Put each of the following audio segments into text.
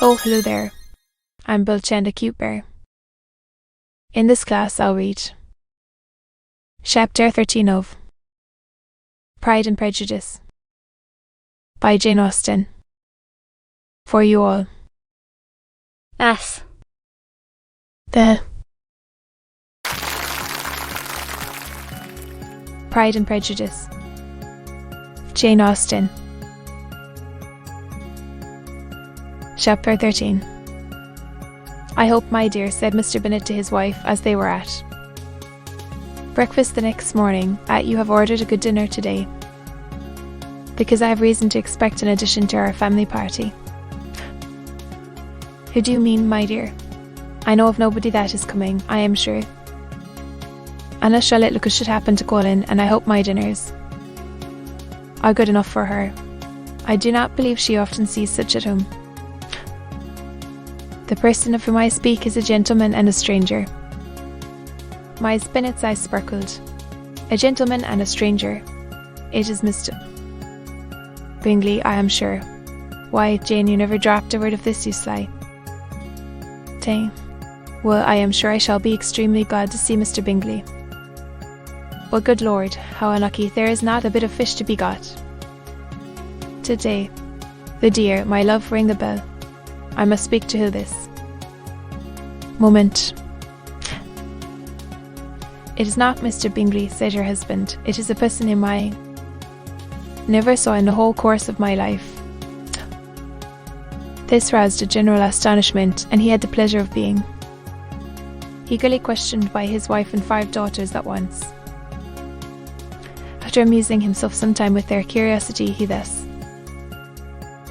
Oh, hello there. I'm Bulchenda Cute Bear. In this class, I'll read Chapter 13 of Pride and Prejudice by Jane Austen. For you all. S. The Pride and Prejudice. Jane Austen. Chapter 13. I hope, my dear, said Mr. Bennet to his wife as they were at breakfast the next morning, that you have ordered a good dinner today, because I have reason to expect an addition to our family party. Who do you mean, my dear? I know of nobody that is coming, I am sure. Unless Charlotte Lucas should happen to call in, and I hope my dinners are good enough for her. I do not believe she often sees such at home. The person of whom I speak is a gentleman and a stranger. Miss Bennet's eyes sparkled. A gentleman and a stranger. It is Mr. Bingley, I am sure. Why, Jane, you never dropped a word of this, you sly. Dang. Well, I am sure I shall be extremely glad to see Mr. Bingley. Well, good Lord, how unlucky, there is not a bit of fish to be got today. The dear, my love, ring the bell. I must speak to her this moment. It is not Mr. Bingley, said her husband. It is a person whom I never saw in the whole course of my life. This roused a general astonishment, and he had the pleasure of being eagerly questioned by his wife and 5 daughters at once. After amusing himself some time with their curiosity, he thus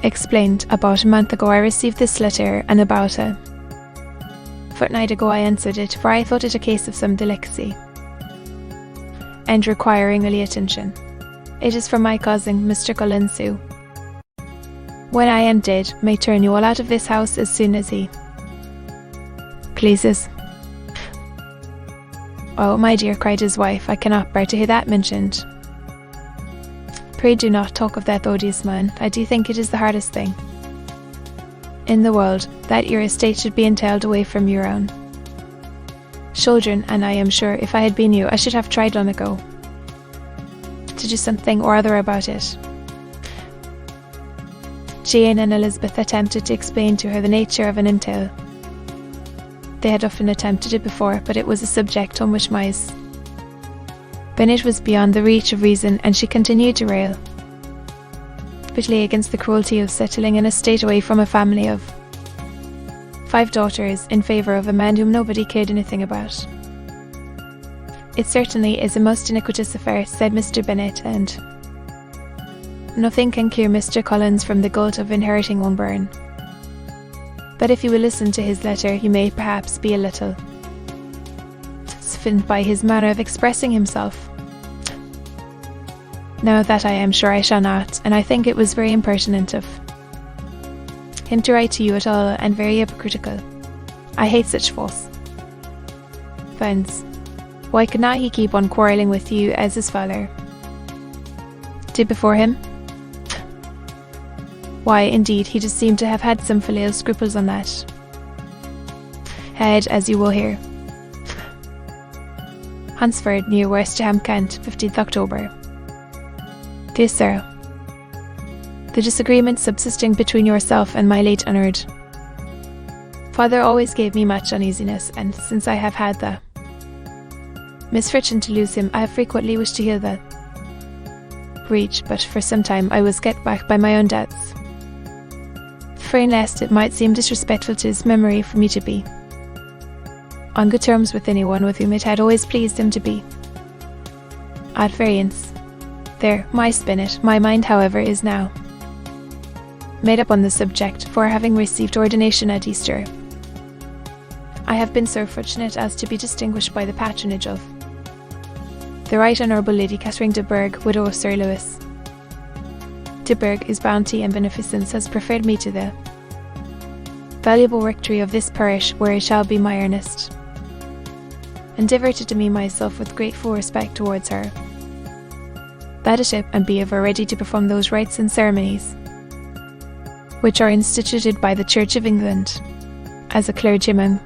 explained, about a month ago I received this letter, and about a fortnight ago I answered it, for I thought it a case of some delicacy, and requiring early attention. It is from my cousin, Mr. Collins, who, when I am dead, may turn you all out of this house as soon as he pleases. Oh, my dear, cried his wife, I cannot bear to hear that mentioned. Pray do not talk of that odious man. I do think it is the hardest thing in the world, that your estate should be entailed away from your own children, and I am sure, if I had been you, I should have tried long ago to do something or other about it. Jane and Elizabeth attempted to explain to her the nature of an entail. They had often attempted it before, but it was a subject on which Miss Bennet was beyond the reach of reason, and she continued to rail bitterly against the cruelty of settling an estate away from a family of 5 daughters in favour of a man whom nobody cared anything about. It certainly is a most iniquitous affair, said Mr. Bennet, and nothing can cure Mr. Collins from the guilt of inheriting Womburn. But if you will listen to his letter, you may perhaps be a little softened by his manner of expressing himself. Now that I am sure I shall not, and I think it was very impertinent of him to write to you at all, and very hypocritical. I hate such false friends. Why could not he keep on quarrelling with you as his father did before him? Why, indeed, he does seem to have had some filial scruples on that head, as you will hear. Hunsford, near Westerham, Kent, 15th October. Dear Sir, the disagreement subsisting between yourself and my late honoured father always gave me much uneasiness, and since I have had the misfortune to lose him, I have frequently wished to heal the breach, but for some time I was kept back by my own debts, fearing lest it might seem disrespectful to his memory for me to be on good terms with anyone with whom it had always pleased him to be at variance. There, Miss Bennet, my mind, however, is now made up on the subject, for having received ordination at Easter, I have been so fortunate as to be distinguished by the patronage of the Right Honourable Lady Catherine de Bourgh, widow of Sir Louis de Bourgh. His bounty and beneficence has preferred me to the valuable rectory of this parish, where I shall be my earnest endeavour to demean myself with grateful respect towards her ladyship, and be ever ready to perform those rites and ceremonies which are instituted by the Church of England, as a clergyman.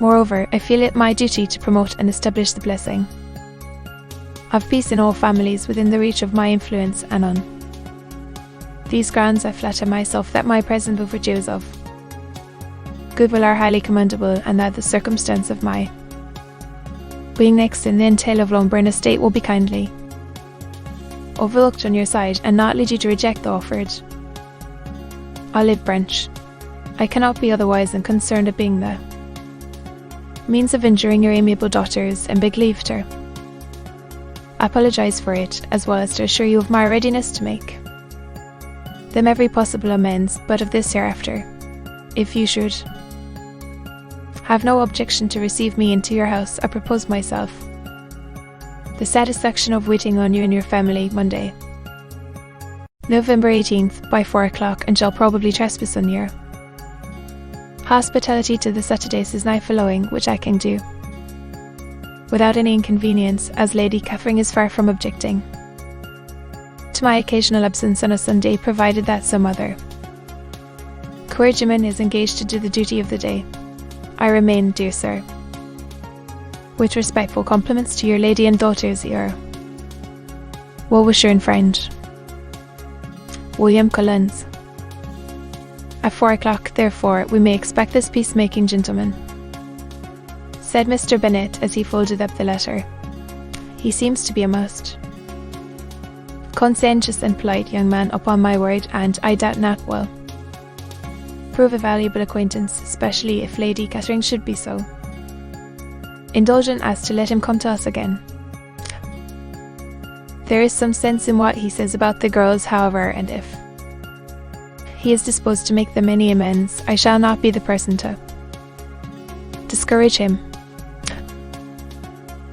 Moreover, I feel it my duty to promote and establish the blessing of peace in all families within the reach of my influence and on these grounds I flatter myself that my present overages of goodwill are highly commendable, and that the circumstance of my being next in the entail of Lumburn estate will be kindly overlooked on your side, and not lead you to reject the offered olive branch. I cannot be otherwise than concerned at being the means of injuring your amiable daughters, and beg leave to apologise for it, as well as to assure you of my readiness to make them every possible amends, but of this hereafter, if you should have no objection to receive me into your house, I propose myself the satisfaction of waiting on you and your family Monday, November 18th, by 4 o'clock, and shall probably trespass on your hospitality to the Saturdays is now following, which I can do without any inconvenience, as Lady Catherine is far from objecting to my occasional absence on a Sunday, provided that some other clergyman is engaged to do the duty of the day. I remain, dear sir, with respectful compliments to your lady and daughters, your well-wisher and friend, William Collins. At 4 o'clock, therefore, we may expect this peacemaking gentleman, said Mr. Bennet as he folded up the letter. He seems to be a most conscientious and polite young man, upon my word, and I doubt not will prove a valuable acquaintance, especially if Lady Catherine should be so indulgent as to let him come to us again. There is some sense in what he says about the girls, however, and if he is disposed to make them any amends, I shall not be the person to discourage him.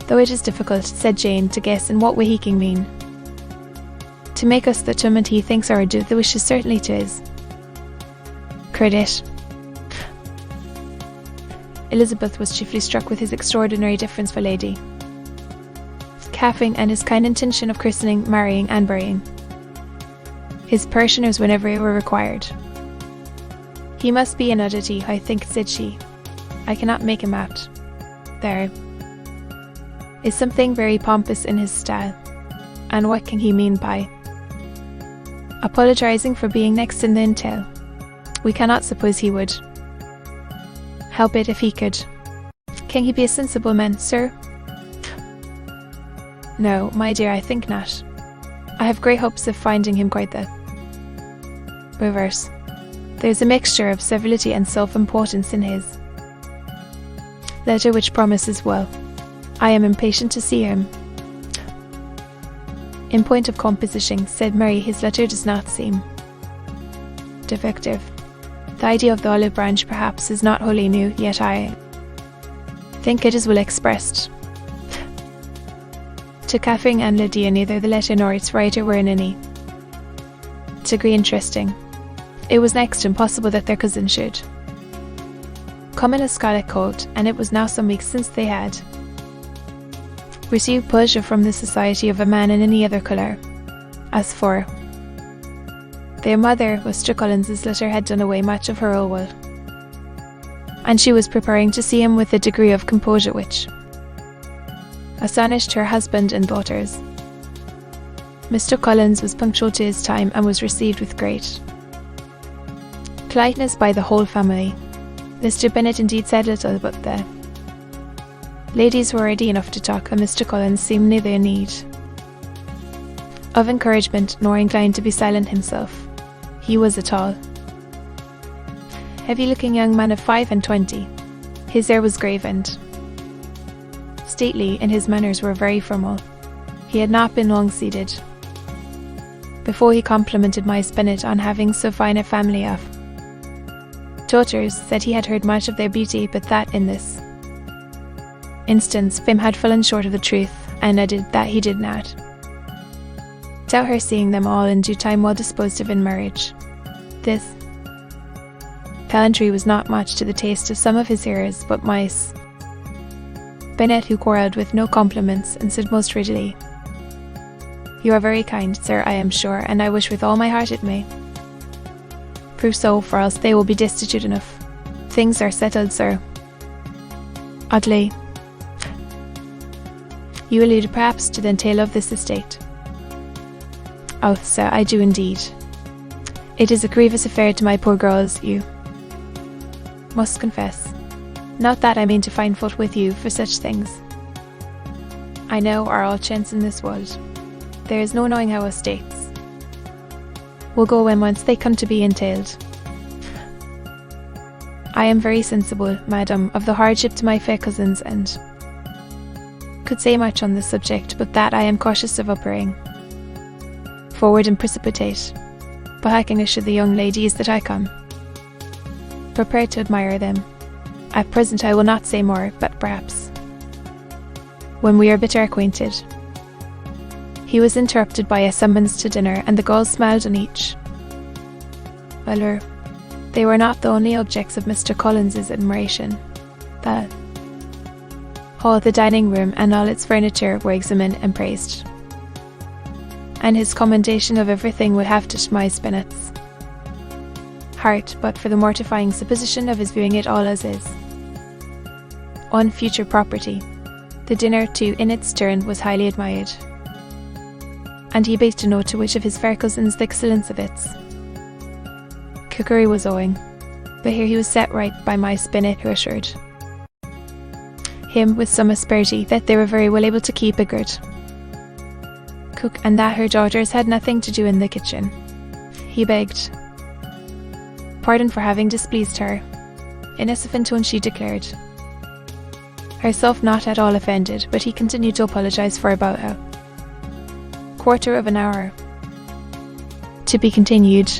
Though it is difficult, said Jane, to guess in what way he can mean to make us the torment he thinks our due, the wish is certainly to his credit. Elizabeth was chiefly struck with his extraordinary difference for Lady Catherine, and his kind intention of christening, marrying, and burying his parishioners whenever it were required. He must be an oddity, I think, said she. I cannot make him out. There is something very pompous in his style, and what can he mean by apologising for being next in the entail? We cannot suppose he would help it if he could. Can he be a sensible man, sir? No, my dear, I think not. I have great hopes of finding him quite the reverse. There's a mixture of servility and self-importance in his letter which promises well. I am impatient to see him. In point of composition, said Mary, his letter does not seem defective. The idea of the olive branch perhaps is not wholly new, yet I think it is well expressed. To Catherine and Lydia, neither the letter nor its writer were in any degree interesting. It was next to impossible that their cousin should come in a scarlet coat, and it was now some weeks since they had received pleasure from the society of a man in any other colour. As for their mother, Mr. Collins's letter had done away much of her ill will, and she was preparing to see him with a degree of composure which astonished her husband and daughters. Mr. Collins was punctual to his time, and was received with great politeness by the whole family. Mr. Bennet indeed said little, but the ladies were ready enough to talk, and Mr. Collins seemed neither in need of encouragement nor inclined to be silent himself. He was a tall, heavy-looking young man of 25. His air was grave and stately, and his manners were very formal. He had not been long seated before he complimented Miss Bennet on having so fine a family of daughters, said he had heard much of their beauty, but that in this instance fame had fallen short of the truth, and added that he did not doubt her seeing them all in due time well disposed of in marriage. This gallantry was not much to the taste of some of his hearers, but Miss Bennet, who quarrelled with no compliments, and said most readily, "You are very kind, sir, I am sure, and I wish with all my heart it may prove so, for else they will be destitute enough. Things are settled, sir. Oddly, you alluded perhaps to the entail of this estate. Oh, sir, I do indeed. It is a grievous affair to my poor girls, you must confess. Not that I mean to find fault with you for such things. I know are all chance in this world. There is no knowing how estates will go when once they come to be entailed. I am very sensible, madam, of the hardship to my fair cousins, and could say much on this subject, but that I am cautious of appearing forward and precipitate. But I can assure the young ladies that I come prepared to admire them. At present I will not say more, but perhaps when we are better acquainted. He was interrupted by a summons to dinner, and the girls smiled on each other. They were not the only objects of Mr. Collins's admiration. The hall, the dining room, and all its furniture were examined and praised, and his commendation of everything would have touched my spinet's heart, but for the mortifying supposition of his viewing it all as his own future property. The dinner, too, in its turn, was highly admired, and he begged to know to which of his fair cousins the excellence of its cookery was owing. But here he was set right by my spinet, who assured him with some asperity that they were very well able to keep a good cook, and that her daughters had nothing to do in the kitchen. He begged pardon for having displeased her. In a softened tone she declared herself not at all offended, but he continued to apologize for about a quarter of an hour. To be continued.